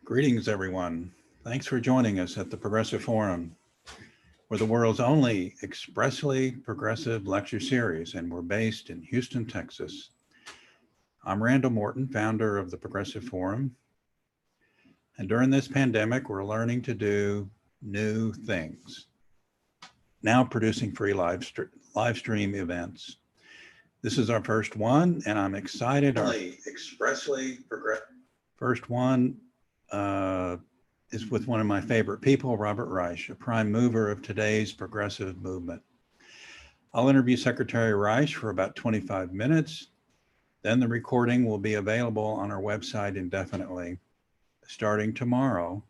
Greetings, everyone. Thanks for joining us at the Progressive Forum. We're the world's only expressly progressive lecture series, and we're based in Houston, Texas. I'm Randall Morton, founder of the Progressive Forum. And during this pandemic, we're learning to do new things. Now producing free live stream events. This is our first one, and I'm excited. Our first one is with one of my favorite people, Robert Reich, a prime mover of today's progressive movement. I'll interview Secretary Reich for about 25 minutes. Then the recording will be available on our website indefinitely, starting tomorrow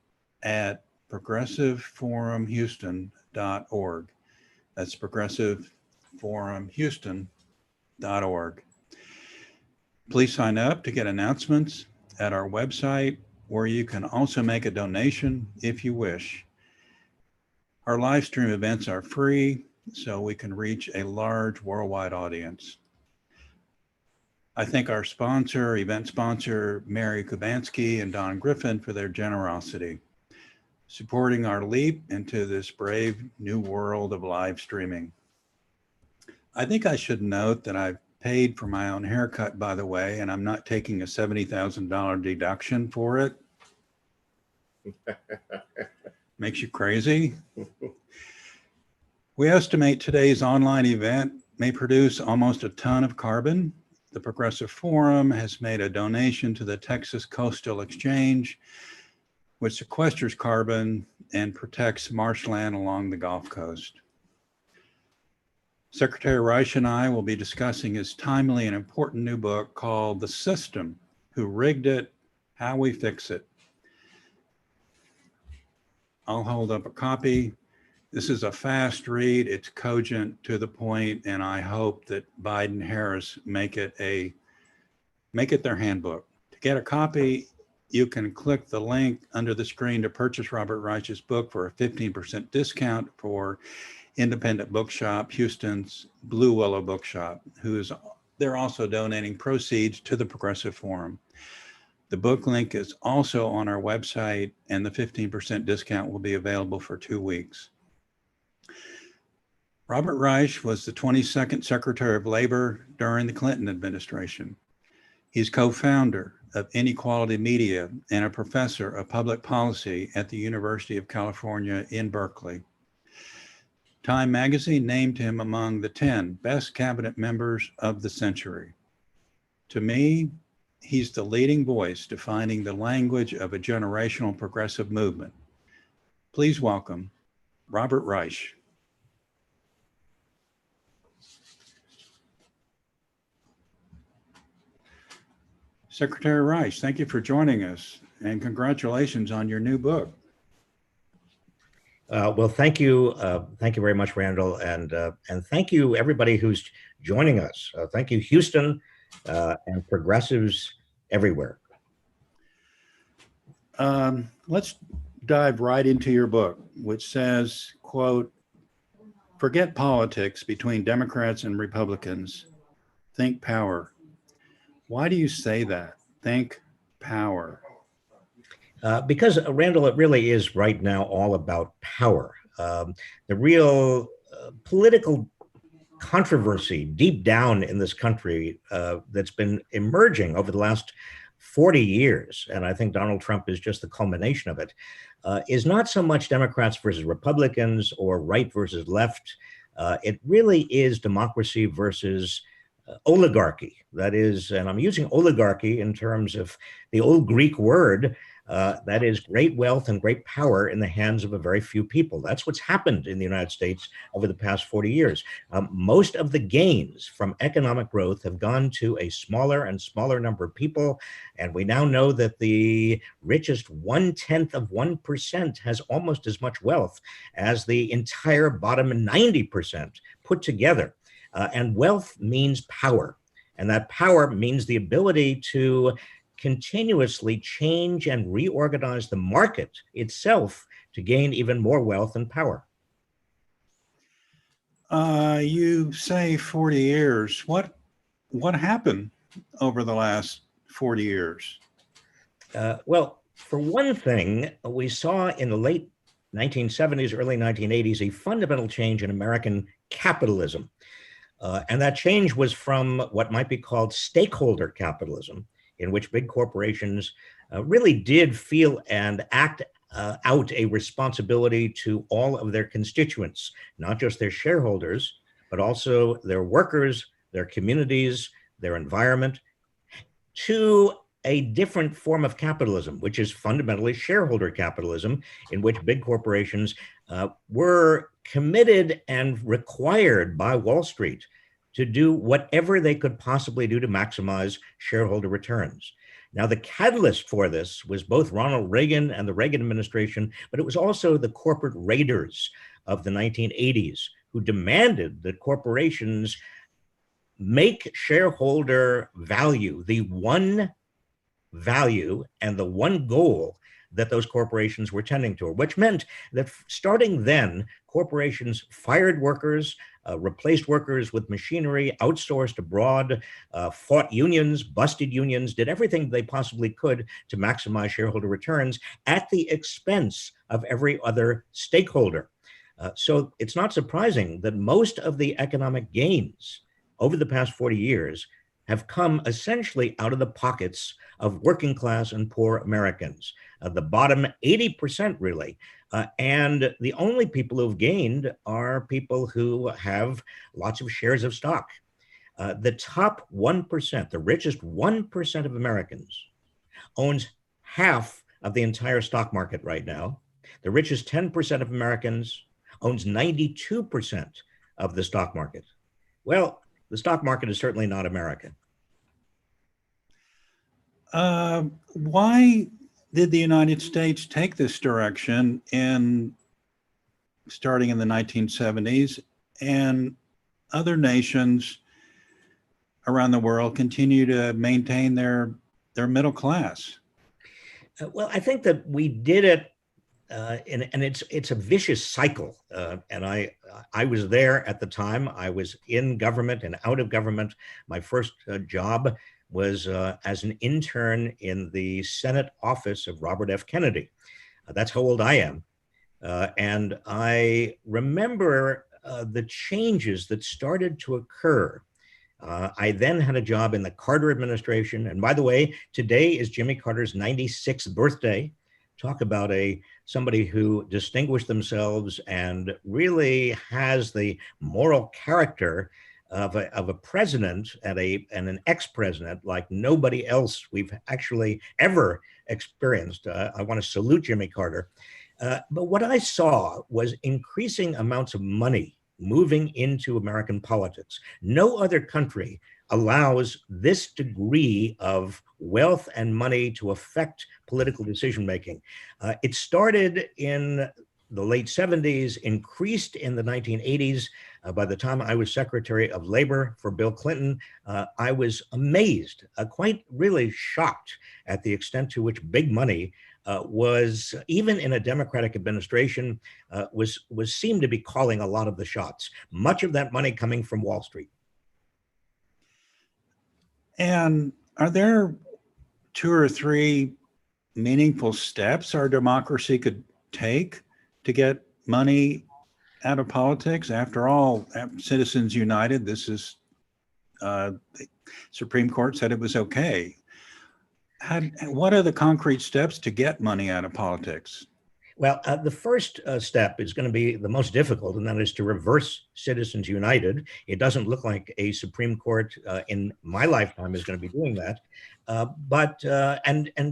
at progressiveforumhouston.org. That's progressiveforumhouston.org. Please sign up to get announcements at our website, where you can also make a donation if you wish. Our live stream events are free, so we can reach a large worldwide audience. I thank our event sponsor, Mary Kubansky and Don Griffin, for their generosity, supporting our leap into this brave new world of live streaming. I think I should note that I've paid for my own haircut, by the way, and I'm not taking a $70,000 deduction for it. Makes you crazy. We estimate today's online event may produce almost a ton of carbon. The Progressive Forum has made a donation to the Texas Coastal Exchange, which sequesters carbon and protects marshland along the Gulf Coast. Secretary Reich and I will be discussing his timely and important new book called The System: Who Rigged It, How We Fix It. I'll hold up a copy. This is a fast read. It's cogent, to the point, and I hope that Biden-Harris make it their handbook. To get a copy, you can click the link under the screen to purchase Robert Reich's book for a 15% discount for independent bookshop, Houston's Blue Willow Bookshop, they're also donating proceeds to the Progressive Forum. The book link is also on our website, and the 15% discount will be available for 2 weeks. Robert Reich was the 22nd Secretary of Labor during the Clinton administration. He's co-founder of Inequality Media and a professor of public policy at the University of California in Berkeley. Time magazine named him among the 10 best cabinet members of the century. To me, he's the leading voice defining the language of a generational progressive movement. Please welcome Robert Reich. Secretary Reich, thank you for joining us, and congratulations on your new book. Well, thank you very much, Randall, and thank you everybody who's joining us. Thank you, Houston, and progressives everywhere. Let's dive right into your book, which says, quote, "Forget politics between Democrats and Republicans. Think power." Why do you say that? Think power. Because, Randall, it really is right now all about power. The real political controversy deep down in this country that's been emerging over the last 40 years, and I think Donald Trump is just the culmination of it, is not so much Democrats versus Republicans or right versus left. It really is democracy versus oligarchy. That is, and I'm using oligarchy in terms of the old Greek word, that is great wealth and great power in the hands of a very few people. That's what's happened in the United States over the past 40 years. Most of the gains from economic growth have gone to a smaller and smaller number of people. And we now know that the richest 0.1% has almost as much wealth as the entire bottom 90% put together. And wealth means power. And that power means the ability to continuously change and reorganize the market itself to gain even more wealth and power. You say 40 years. What happened over the last 40 years? Well, For one thing, we saw in the late 1970s, early 1980s, a fundamental change in American capitalism. And that change was from what might be called stakeholder capitalism, in which big corporations really did feel and act out a responsibility to all of their constituents, not just their shareholders, but also their workers, their communities, their environment, to a different form of capitalism, which is fundamentally shareholder capitalism, in which big corporations were committed and required by Wall Street to do whatever they could possibly do to maximize shareholder returns. Now, the catalyst for this was both Ronald Reagan and the Reagan administration, but it was also the corporate raiders of the 1980s who demanded that corporations make shareholder value the one value and the one goal that those corporations were tending toward, which meant that starting then, corporations fired workers, replaced workers with machinery, outsourced abroad, fought unions, busted unions, did everything they possibly could to maximize shareholder returns at the expense of every other stakeholder. So it's not surprising that most of the economic gains over the past 40 years have come essentially out of the pockets of working class and poor Americans, the bottom 80% really. And the only people who've gained are people who have lots of shares of stock. The top 1%, the richest 1% of Americans owns half of the entire stock market right now. The richest 10% of Americans owns 92% of the stock market. Well, the stock market is certainly not America. Why did the United States take this direction starting in the 1970s, and other nations around the world continue to maintain their middle class? Well, I think that we did it, and it's a vicious cycle. And I was there at the time. I was in government and out of government. My first job was as an intern in the Senate office of Robert F. Kennedy. That's how old I am. And I remember the changes that started to occur. I then had a job in the Carter administration. And by the way, today is Jimmy Carter's 96th birthday. Talk about somebody who distinguished themselves and really has the moral character of a president and an ex-president like nobody else we've actually ever experienced. I want to salute Jimmy Carter. But what I saw was increasing amounts of money moving into American politics. No other country allows this degree of wealth and money to affect political decision-making. It started in the late 70s, increased in the 1980s. By the time I was Secretary of Labor for Bill Clinton, I was amazed, quite really shocked at the extent to which big money was, even in a Democratic administration, was seemed to be calling a lot of the shots. Much of that money coming from Wall Street. And are there 2 or 3 meaningful steps our democracy could take to get money out of politics? After all, Citizens United, this is the Supreme Court said it was okay. What are the concrete steps to get money out of politics? Well, the first step is going to be the most difficult, and that is to reverse Citizens United. It doesn't look like a Supreme Court in my lifetime is going to be doing that. But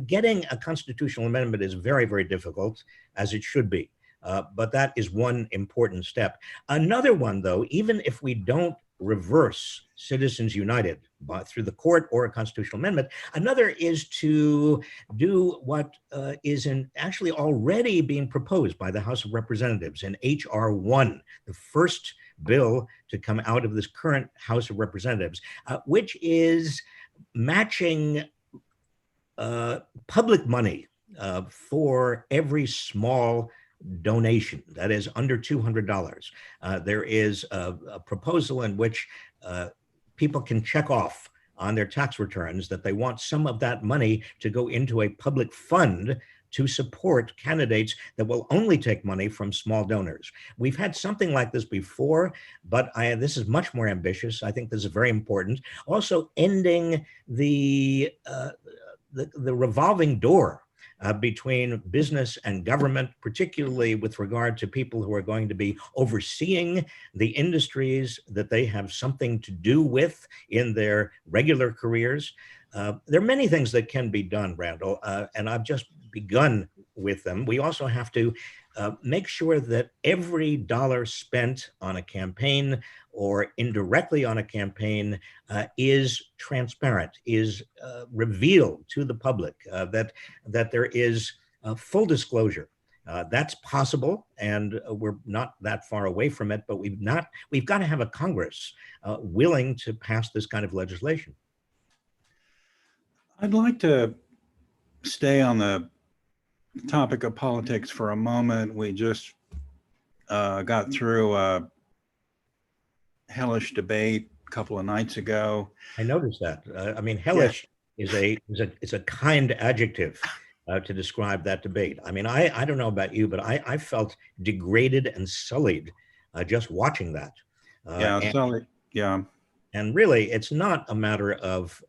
getting a constitutional amendment is very, very difficult, as it should be. But that is one important step. Another one, though, even if we don't reverse Citizens United through the court or a constitutional amendment, another is to do what is actually already being proposed by the House of Representatives in H.R. 1, the first bill to come out of this current House of Representatives, which is matching public money for every small donation that is under $200. There is a proposal in which people can check off on their tax returns that they want some of that money to go into a public fund to support candidates that will only take money from small donors. We've had something like this before, but this is much more ambitious. I think this is very important. Also, ending the revolving door between business and government, particularly with regard to people who are going to be overseeing the industries that they have something to do with in their regular careers. There are many things that can be done, Randall, and I've just begun with them. We also have to make sure that every dollar spent on a campaign or indirectly on a campaign is transparent, is revealed to the public, that there is full disclosure. That's possible, and we're not that far away from it, but we've got to have a Congress willing to pass this kind of legislation. I'd like to stay on the topic of politics for a moment. We just got through a hellish debate a couple of nights ago. I noticed that. I mean, hellish is a kind adjective to describe that debate. I mean, I don't know about you, but I felt degraded and sullied just watching that. Sullied. Yeah. And really, it's not a matter of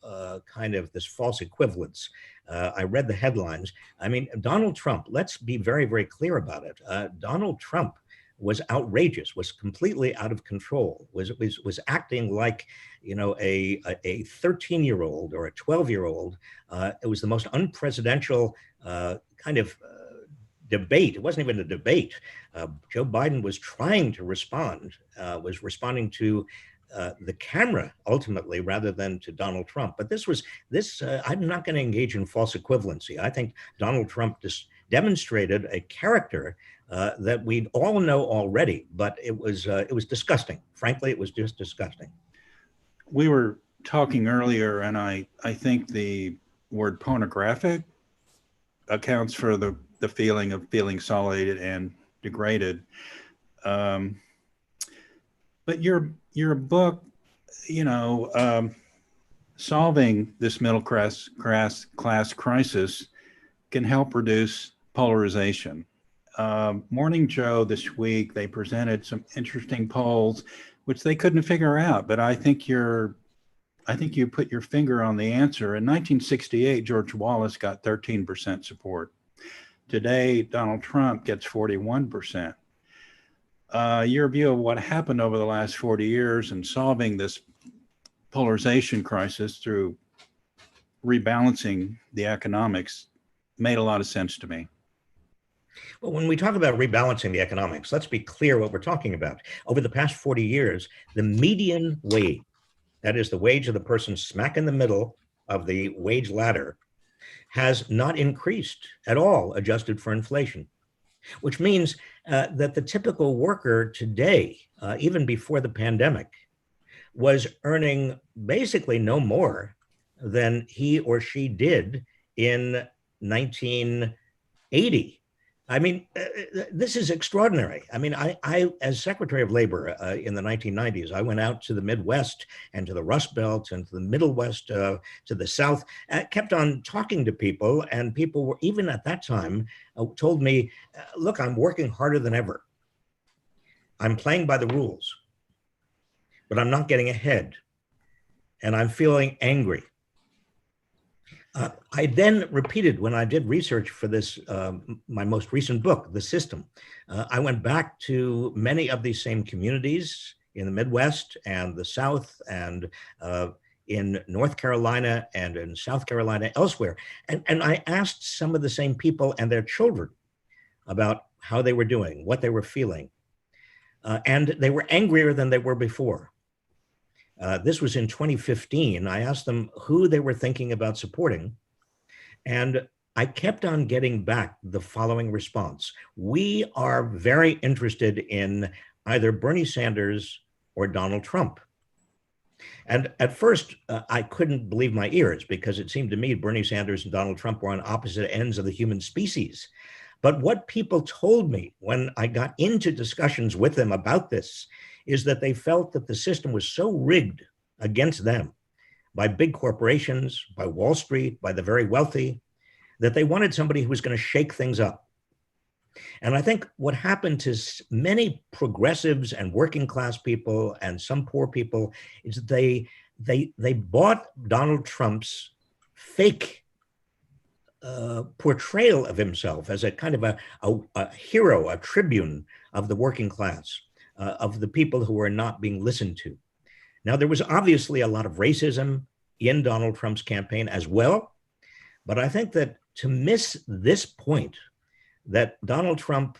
kind of this false equivalence. I read the headlines. I mean, Donald Trump, let's be very, very clear about it. Donald Trump was outrageous, was completely out of control, was acting like, you know, a 13-year-old or a 12-year-old. It was the most unpresidential kind of debate. It wasn't even a debate. Joe Biden was trying to respond, was responding to the camera ultimately rather than to Donald Trump. But I'm not going to engage in false equivalency. I think Donald Trump just demonstrated a character that we all know already, but it was disgusting. Frankly, it was just disgusting. We were talking earlier, and I think the word pornographic accounts for the feeling of feeling sullied and degraded. But your book, you know, solving this middle class crisis can help reduce polarization. Morning Joe this week, they presented some interesting polls, which they couldn't figure out. But I think you put your finger on the answer. In 1968, George Wallace got 13% support. Today, Donald Trump gets 41%. Your view of what happened over the last 40 years and solving this polarization crisis through rebalancing the economics made a lot of sense to me. Well, when we talk about rebalancing the economics, let's be clear what we're talking about. Over the past 40 years, the median wage, that is the wage of the person smack in the middle of the wage ladder, has not increased at all, adjusted for inflation, which means that the typical worker today, even before the pandemic, was earning basically no more than he or she did in 1980. I mean, this is extraordinary. I mean, I as Secretary of Labor in the 1990s, I went out to the Midwest and to the Rust Belt and to the Middle West, to the South, kept on talking to people, and people were, even at that time, told me, look, I'm working harder than ever. I'm playing by the rules, but I'm not getting ahead, and I'm feeling angry. I then repeated, when I did research for this, my most recent book, The System, I went back to many of these same communities in the Midwest and the South and in North Carolina and in South Carolina, elsewhere. And I asked some of the same people and their children about how they were doing, what they were feeling. And they were angrier than they were before. This was in 2015. I asked them who they were thinking about supporting, and I kept on getting back the following response. We are very interested in either Bernie Sanders or Donald Trump. And at first, I couldn't believe my ears, because it seemed to me Bernie Sanders and Donald Trump were on opposite ends of the human species. But what people told me when I got into discussions with them about this is that they felt that the system was so rigged against them by big corporations, by Wall Street, by the very wealthy, that they wanted somebody who was going to shake things up. And I think what happened to many progressives and working class people and some poor people is that they bought Donald Trump's fake portrayal of himself as a kind of a hero, a tribune of the working class, of the people who were not being listened to. Now, there was obviously a lot of racism in Donald Trump's campaign as well, but I think that to miss this point, that Donald Trump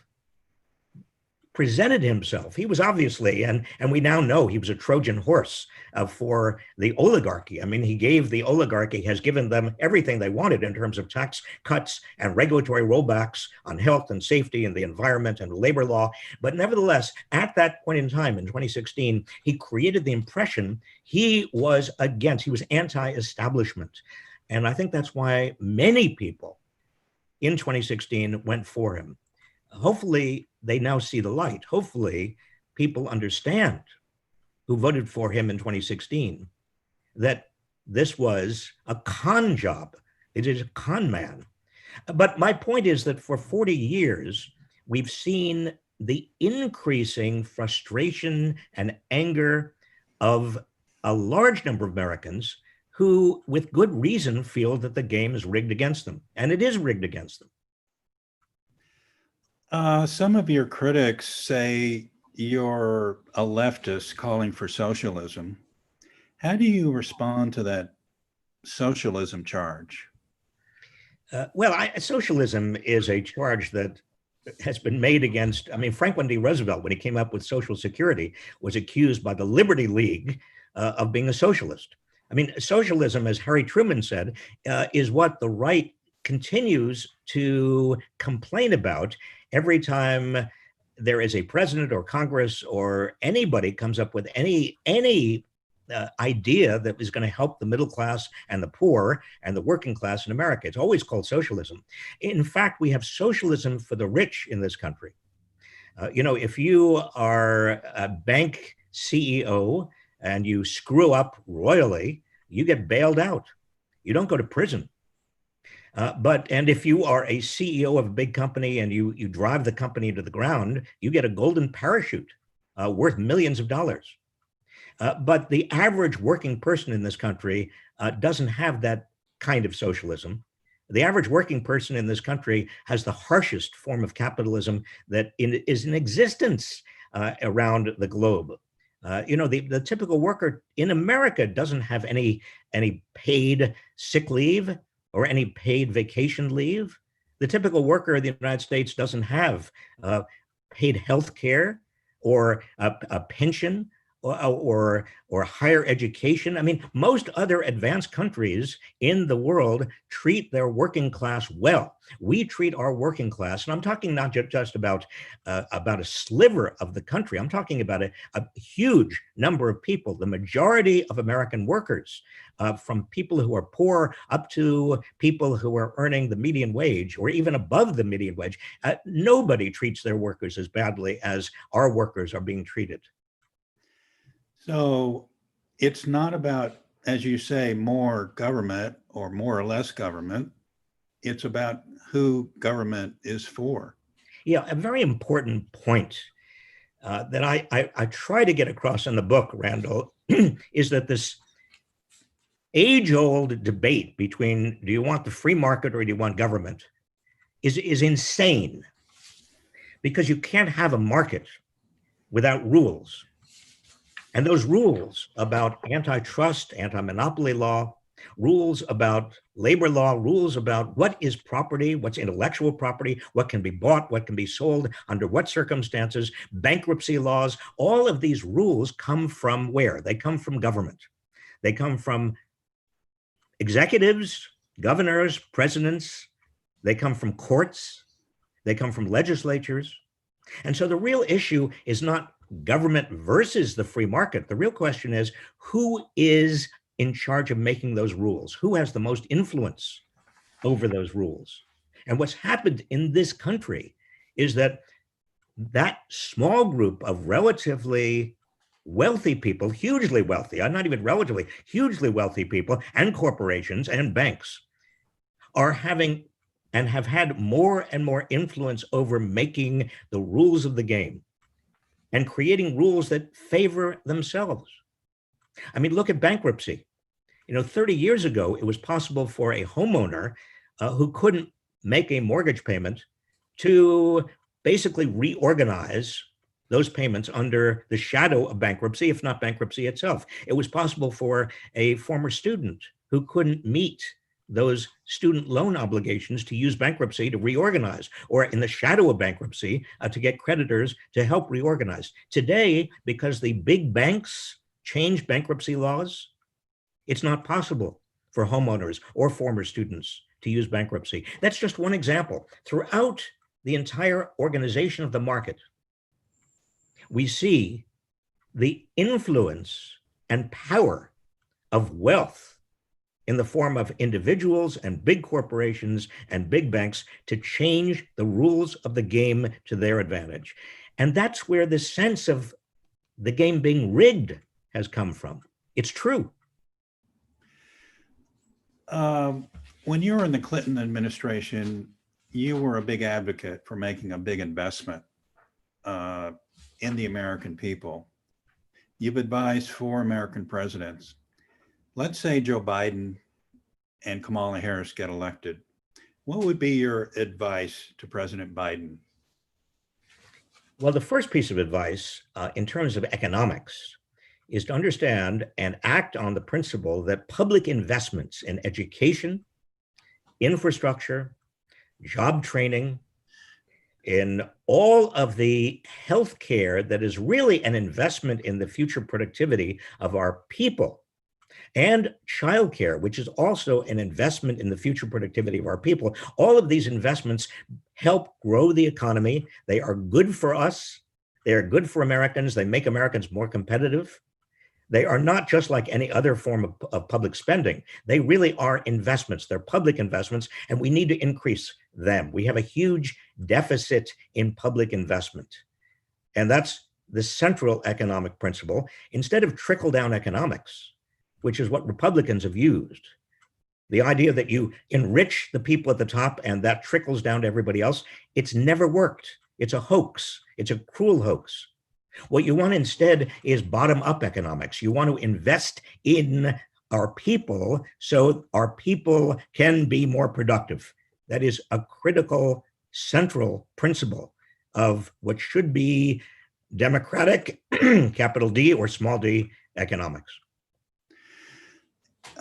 presented himself, he was obviously, and we now know he was a Trojan horse for the oligarchy. I mean, he gave the oligarchy, has given them everything they wanted in terms of tax cuts and regulatory rollbacks on health and safety and the environment and labor law. But nevertheless, at that point in time, in 2016, he created the impression he was anti-establishment. And I think that's why many people in 2016 went for him. Hopefully, they now see the light. Hopefully, people understand who voted for him in 2016 that this was a con job. It is a con man. But my point is that for 40 years, we've seen the increasing frustration and anger of a large number of Americans who, with good reason, feel that the game is rigged against them. And it is rigged against them. Some of your critics say you're a leftist calling for socialism. How do you respond to that socialism charge? Socialism is a charge that has been made against, Franklin D. Roosevelt, when he came up with Social Security, was accused by the Liberty League of being a socialist. Socialism, as Harry Truman said, is what the right continues to complain about every time there is a president or Congress or anybody comes up with any idea that is going to help the middle class and the poor and the working class in America. It's always called socialism. In fact, we have socialism for the rich in this country. If you are a bank CEO and you screw up royally, you get bailed out. You don't go to prison. And if you are a CEO of a big company and you drive the company to the ground, you get a golden parachute worth millions of dollars. But the average working person in this country doesn't have that kind of socialism. The average working person in this country has the harshest form of capitalism that is in existence around the globe. The typical worker in America doesn't have any paid sick leave or any paid vacation leave. The typical worker in the United States doesn't have paid health care or a pension or higher education. Most other advanced countries in the world treat their working class well. We treat our working class, and I'm talking not just about a sliver of the country. I'm talking about a huge number of people, the majority of American workers, from people who are poor up to people who are earning the median wage or even above the median wage. Nobody treats their workers as badly as our workers are being treated. So it's not about, as you say, more government or more or less government. It's about who government is for. Yeah, a very important point that I try to get across in the book, Randall, is that this age-old debate between do you want the free market or do you want government is insane, because you can't have a market without rules. And those rules about antitrust, anti-monopoly law, rules about labor law, rules about what is property, what's intellectual property, what can be bought, what can be sold, under what circumstances, bankruptcy laws, all of these rules come from where? They come from government. They come from executives, governors, presidents. They come from courts. They come from legislatures. And so the real issue is not government versus the free market. The real question is, who is in charge of making those rules? Who has the most influence over those rules? And what's happened in this country is that small group of relatively wealthy people, hugely wealthy, not even relatively, hugely wealthy people and corporations and banks are having and have had more and more influence over making the rules of the game and creating rules that favor themselves. I mean, look at bankruptcy. 30 years ago, it was possible for a homeowner who couldn't make a mortgage payment to basically reorganize those payments under the shadow of bankruptcy, if not bankruptcy itself. It was possible for a former student who couldn't meet those student loan obligations to use bankruptcy to reorganize, or in the shadow of bankruptcy to get creditors to help reorganize. Today, because the big banks changed bankruptcy laws, it's not possible for homeowners or former students to use bankruptcy. That's just one example. Throughout the entire organization of the market, we see the influence and power of wealth in the form of individuals and big corporations and big banks to change the rules of the game to their advantage. And that's where the sense of the game being rigged has come from. It's true. When you were in the Clinton administration, you were a big advocate for making a big investment in the American people. You've advised 4 American presidents. Let's say Joe Biden and Kamala Harris get elected. What would be your advice to President Biden? Well, the first piece of advice in terms of economics is to understand and act on the principle that public investments in education, infrastructure, job training, in all of the healthcare that is really an investment in the future productivity of our people, and childcare, which is also an investment in the future productivity of our people. All of these investments help grow the economy. They are good for us. They are good for Americans. They make Americans more competitive. They are not just like any other form of public spending. They really are investments. They're public investments, and we need to increase them. We have a huge deficit in public investment. And that's the central economic principle. Instead of trickle-down economics, which is what Republicans have used, the idea that you enrich the people at the top and that trickles down to everybody else, it's never worked. It's a hoax. It's a cruel hoax. What you want instead is bottom-up economics. You want to invest in our people so our people can be more productive. That is a critical, central principle of what should be democratic, capital D or small d, economics.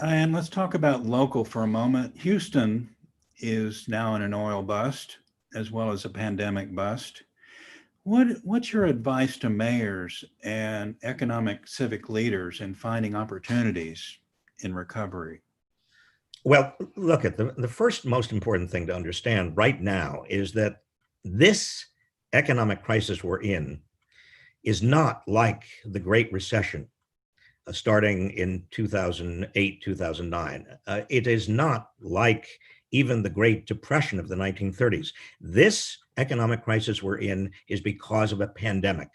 And let's talk about local for a moment. Houston is now in an oil bust as well as a pandemic bust. What's your advice to mayors and economic civic leaders in finding opportunities in recovery? Well, look, at the first most important thing to understand right now is that this economic crisis we're in is not like the Great Recession starting in 2008, 2009. It is not like even the Great Depression of the 1930s. This economic crisis we're in is because of a pandemic.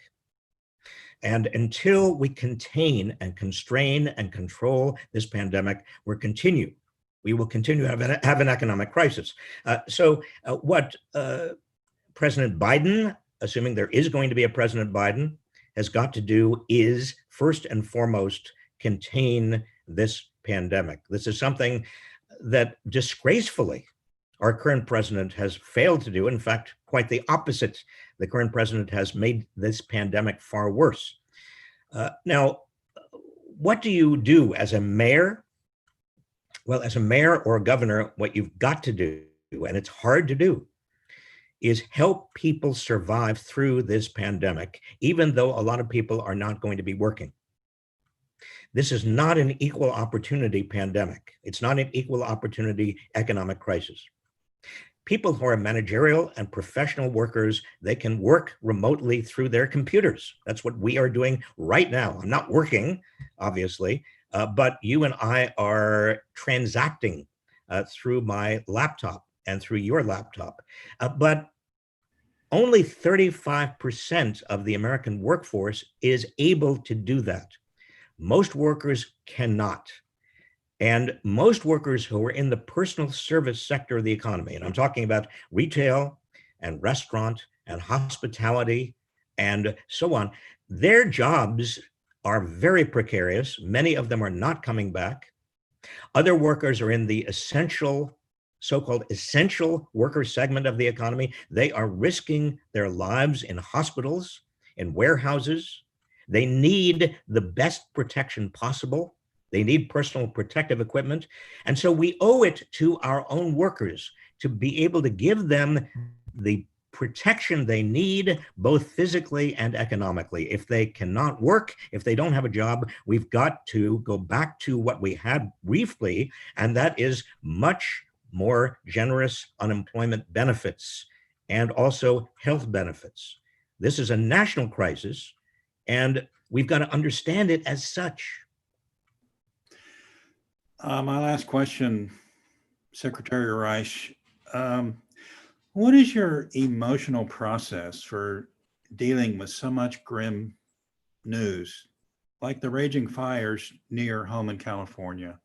And until we contain and constrain and control this pandemic, we will continue to have an economic crisis. So what President Biden, assuming there is going to be a President Biden, has got to do is first and foremost contain this pandemic. This is something that disgracefully our current president has failed to do. In fact, quite the opposite. The current president has made this pandemic far worse. Now, what do you do as a mayor? Well, as a mayor or a governor, what you've got to do, and it's hard to do, is help people survive through this pandemic, even though a lot of people are not going to be working. This is not an equal opportunity pandemic. It's not an equal opportunity economic crisis. People who are managerial and professional workers, they can work remotely through their computers. That's what we are doing right now. I'm not working, obviously, but you and I are transacting through my laptop and through your laptop. But only 35% of the American workforce is able to do that. Most workers cannot. And most workers who are in the personal service sector of the economy, and I'm talking about retail and restaurant and hospitality and so on, their jobs are very precarious. Many of them are not coming back. Other workers are in the essential, so-called essential worker segment of the economy. They are risking their lives in hospitals, in warehouses. They need the best protection possible. They need personal protective equipment. And so we owe it to our own workers to be able to give them the protection they need, both physically and economically. If they cannot work, if they don't have a job, we've got to go back to what we had briefly, and that is much more generous unemployment benefits and also health benefits. This is a national crisis, and we've got to understand it as such. My last question, Secretary Reich. What is your emotional process for dealing with so much grim news, like the raging fires near your home in California?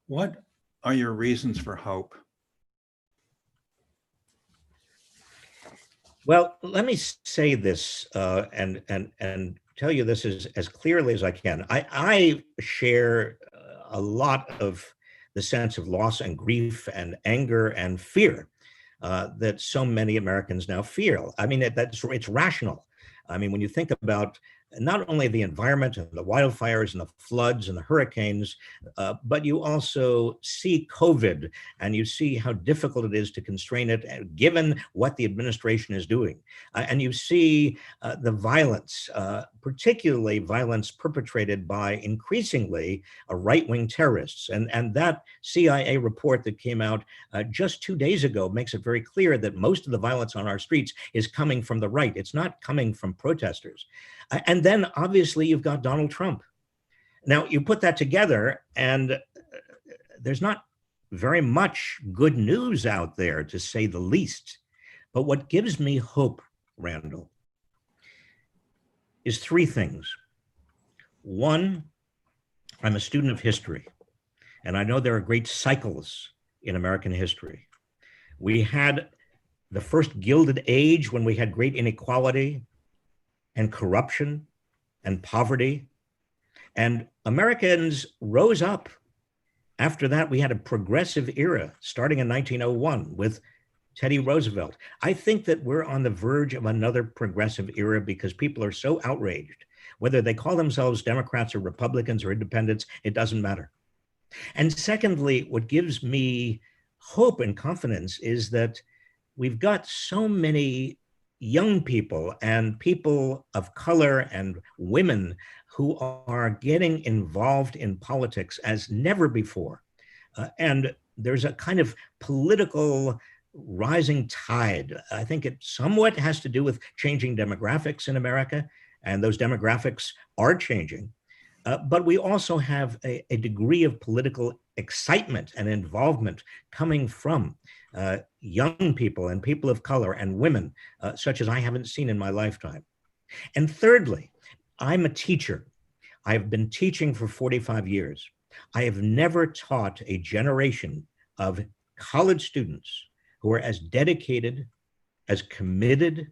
What are your reasons for hope? Well, let me say this and tell you this as clearly as I can. I share a lot of the sense of loss and grief and anger and fear that so many Americans now feel. I mean, it's rational. I mean, when you think about not only the environment and the wildfires and the floods and the hurricanes, but you also see COVID and you see how difficult it is to constrain it, given what the administration is doing. And you see the violence, particularly violence perpetrated by increasingly right-wing terrorists. And that CIA report that came out just 2 days ago makes it very clear that most of the violence on our streets is coming from the right. It's not coming from protesters. And then obviously you've got Donald Trump. Now you put that together and there's not very much good news out there, to say the least. But what gives me hope, Randall, is three things. One, I'm a student of history, and I know there are great cycles in American history. We had the first Gilded Age when we had great inequality and corruption and poverty. And Americans rose up. After that, we had a progressive era starting in 1901 with Teddy Roosevelt. I think that we're on the verge of another progressive era because people are so outraged. Whether they call themselves Democrats or Republicans or independents, it doesn't matter. And secondly, what gives me hope and confidence is that we've got so many young people and people of color and women who are getting involved in politics as never before. And there's a kind of political rising tide. I think it somewhat has to do with changing demographics in America, and those demographics are changing. But we also have a degree of political excitement and involvement coming from young people and people of color and women, such as I haven't seen in my lifetime. And thirdly, I'm a teacher. I've been teaching for 45 years. I have never taught a generation of college students who are as dedicated, as committed,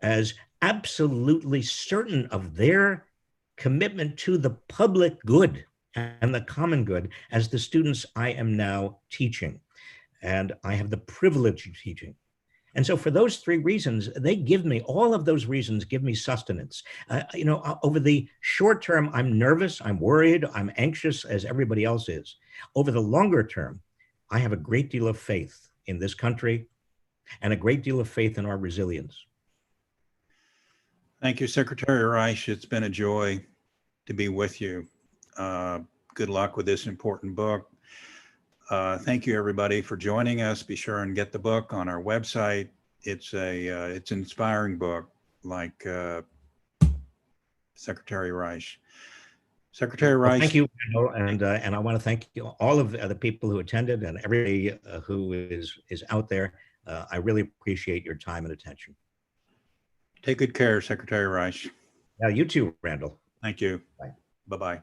as absolutely certain of their commitment to the public good and the common good as the students I am now teaching. And I have the privilege of teaching. And so for those three reasons, they give me, all of those reasons give me sustenance. Over the short term, I'm nervous, I'm worried, I'm anxious, as everybody else is. Over the longer term, I have a great deal of faith in this country and a great deal of faith in our resilience. Thank you, Secretary Reich. It's been a joy to be with you. Good luck with this important book. Thank you, everybody, for joining us. Be sure and get the book on our website. It's an inspiring book, like Secretary Reich. Secretary Reich. Well, thank you, and I want to thank you, all of the people who attended and everybody who is out there. I really appreciate your time and attention. Take good care, Secretary Reich. Yeah, you too, Randall. Thank you. Bye. Bye-bye.